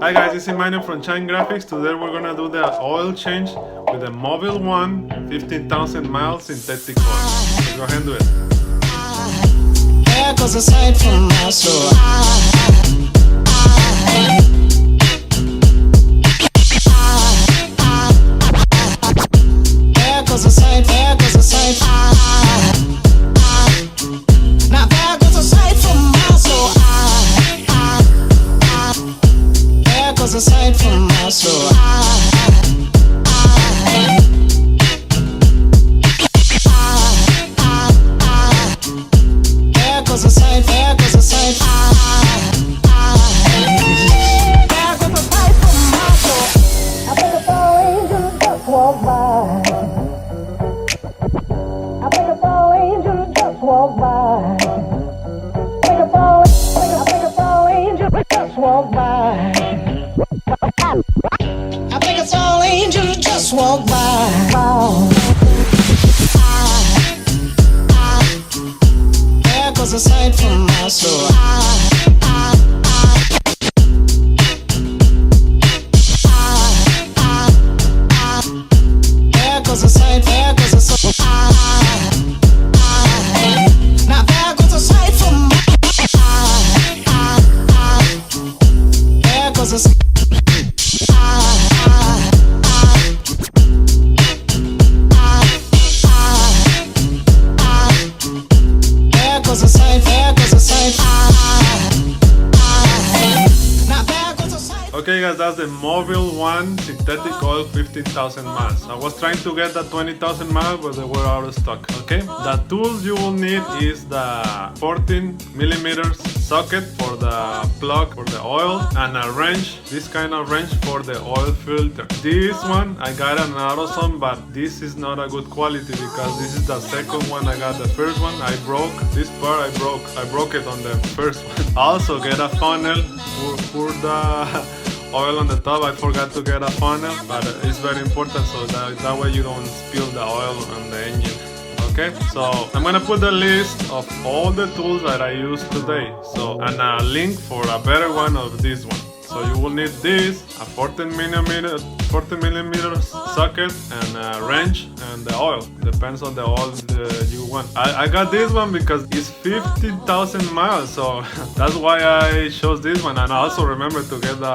Hi guys, this is Emmanuel from Shine Graphics. Today we're gonna do the oil change with the Mobil 1 15,000 miles synthetic oil. Let's go ahead and do it. There goes a sight from my soul. There goes a sight, there goes a sight. Now there goes a sight from my soul. There goes a sight from my soul. There goes a sight, there goes a sight. There goes a sight from my soul. I think a tall angel just walked by. I think a tall angel just walked by. I think a tall angel just walked by. I think a tall angel just walked by. There goes a sight from my soul. There goes a sight, there goes a sight. Now there goes a sight from my there goes a sight. There goes a sight, there goes a sight. Now there goes a sight. Okay guys, that's the Mobil 1 synthetic oil 15,000 miles. I was trying to get the 20,000 miles, but they were out of stock. Okay, the tools you will need is the 14mm socket for the plug for the oil, and a wrench, this kind of wrench for the oil filter. This one I got an AutoZone, but this is not a good quality because this is the second one. I got the first one, I broke this part. I broke it on the first one. Also get a funnel for the oil on the top. I forgot to get a funnel, but it's very important, so that way you don't spill the oil on the engine. Okay, so I'm gonna put the list of all the tools that I used today, so, and a link for a better one of this one. So you will need this, a 14mm socket, and a wrench, and the oil. Depends on the oil you want. I got this one because it's 50,000 miles, so that's why I chose this one. And I also remember to get the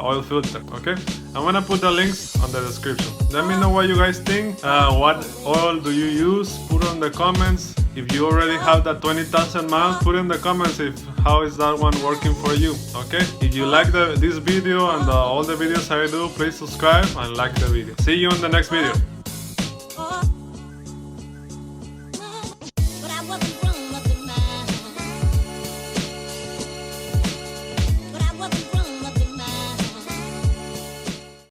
oil filter. Okay, I'm gonna put the links on the description. Let me know what you guys think. What oil do you use? Put on the comments. If you already have that 20,000 miles, put in the comments how is that one working for you. Okay, if you like this video and all the videos I do, please subscribe and like the video. See you in the next video.